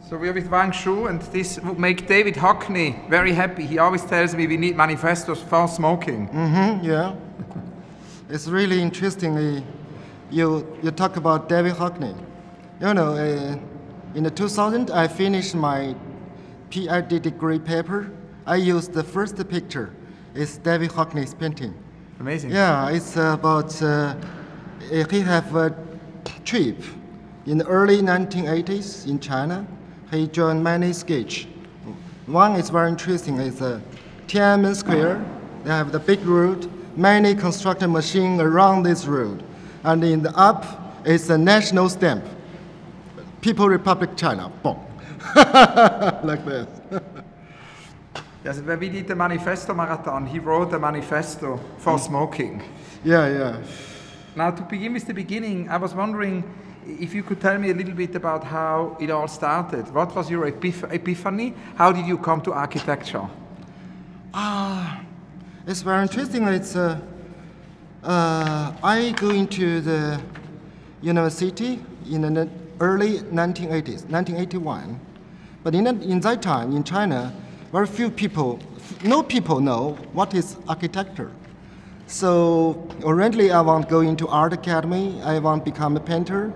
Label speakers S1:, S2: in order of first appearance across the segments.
S1: So we're with Wang Shu, and this would make David Hockney very happy. He always tells me we need manifestos for smoking.
S2: Yeah. It's really interesting. You talk about David Hockney. You know, in the 2000, I finished my PhD degree paper. I used the first picture. It's David Hockney's painting.
S1: Amazing.
S2: Yeah, it's about, he have a trip in the early 1980s in China. He joined many sketch. One is very interesting. It's Tiananmen Square. They have the big road, many construction machines around this road. And in the up is a national stamp. People Republic China, boom. Like this.
S1: Yes, when we did the manifesto marathon, he wrote a manifesto for smoking.
S2: Yeah.
S1: Now, to begin with the beginning, I was wondering if you could tell me a little bit about how it all started. What was your epiphany? How did you come to architecture?
S2: It's very interesting. It's I go into the university in the early 1980s, 1981. But in that time, in China, very few people, no people know what is architecture. So originally I want to go into art academy, I want to become a painter,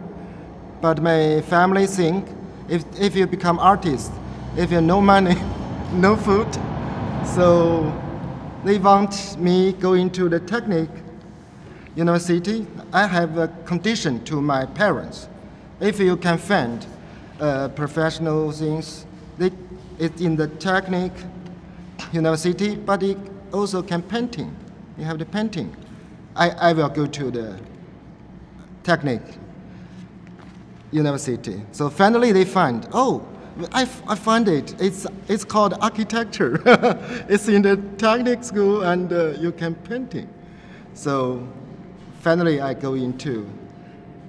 S2: but my family think if you become artist, if you have no money, no food, so they want me go into the technique university. I have a condition to my parents. If you can find professional things, it's in the technique university, but it also can painting. You have the painting. I will go to the technique university. So finally they find, oh, I find it. It's called architecture. It's in the technique school and you can painting. So finally I go into,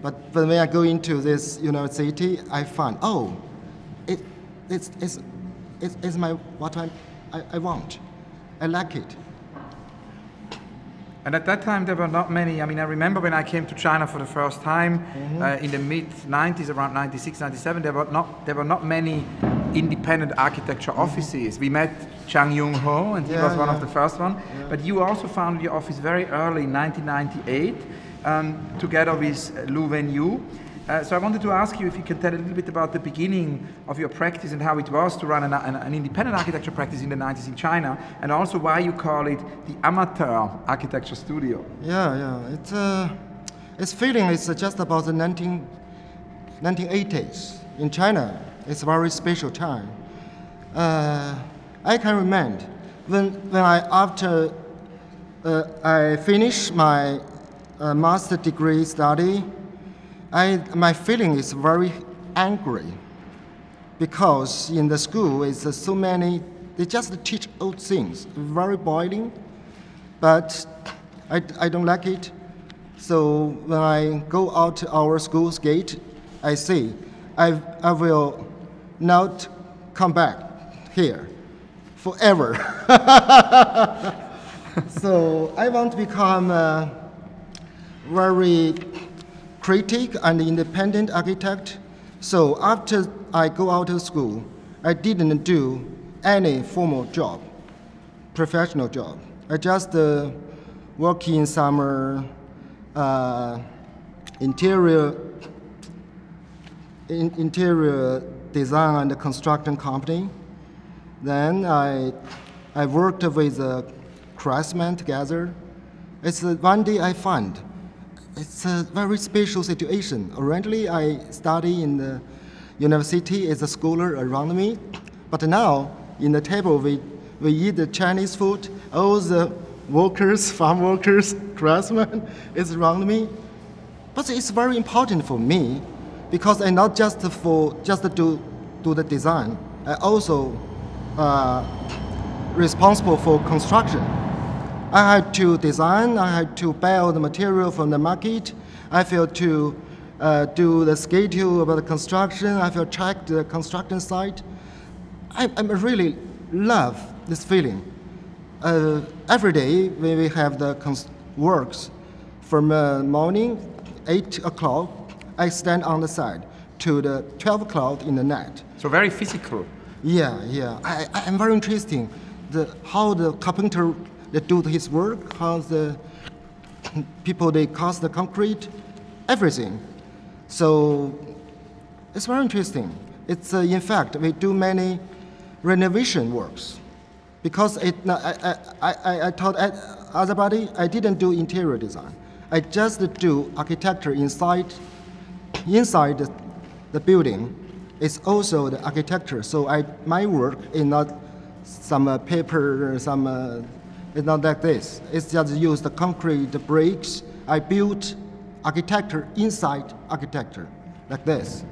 S2: but when I go into this university, I find, oh, it's my what I want. I like it.
S1: And at that time, there were not many. I mean, I remember when I came to China for the first time in the mid-90s, around 96, 97, there were not many independent architecture offices. We met Chang Yung-ho, and he was one of the first one. Yeah. But you also founded your office very early, in 1998, together with Lu Wenyu. So I wanted to ask you if you can tell a little bit about the beginning of your practice and how it was to run an independent architecture practice in the 90s in China, and also why you call it the amateur architecture studio.
S2: Yeah. Its feeling is just about the 1980s in China. It's a very special time. I can remember when after I finished my master degree study. My feeling is very angry because in the school it's so many, they just teach old things, very boring, but I don't like it. So when I go out our school's gate, I say, I will not come back here forever. So I want to become very critic and independent architect. So after I go out of school, I didn't do any formal job, professional job. I just work in some interior design and construction company. Then I worked with a craftsman together. It's one day I found it's a very special situation. Originally, I study in the university as a scholar around me, but now in the table we eat the Chinese food. All the workers, farm workers, craftsmen is around me. But it's very important for me because I not just do the design. I also responsible for construction. I had to design, I had to buy all the material from the market, I have to do the schedule about the construction, I have to check the construction site. I really love this feeling. Every day when we have the works from morning, 8 o'clock, I stand on the side to the 12 o'clock in the night.
S1: So very physical.
S2: Yeah. I'm very interesting. How the carpenter they do his work, how the people they cast the concrete, everything. So it's very interesting. It's in fact we do many renovation works because I told everybody I didn't do interior design. I just do architecture inside the building. It's also the architecture. So my work is not some paper, it's not like this. It's just use the concrete, the bricks. I built architecture inside architecture, like this.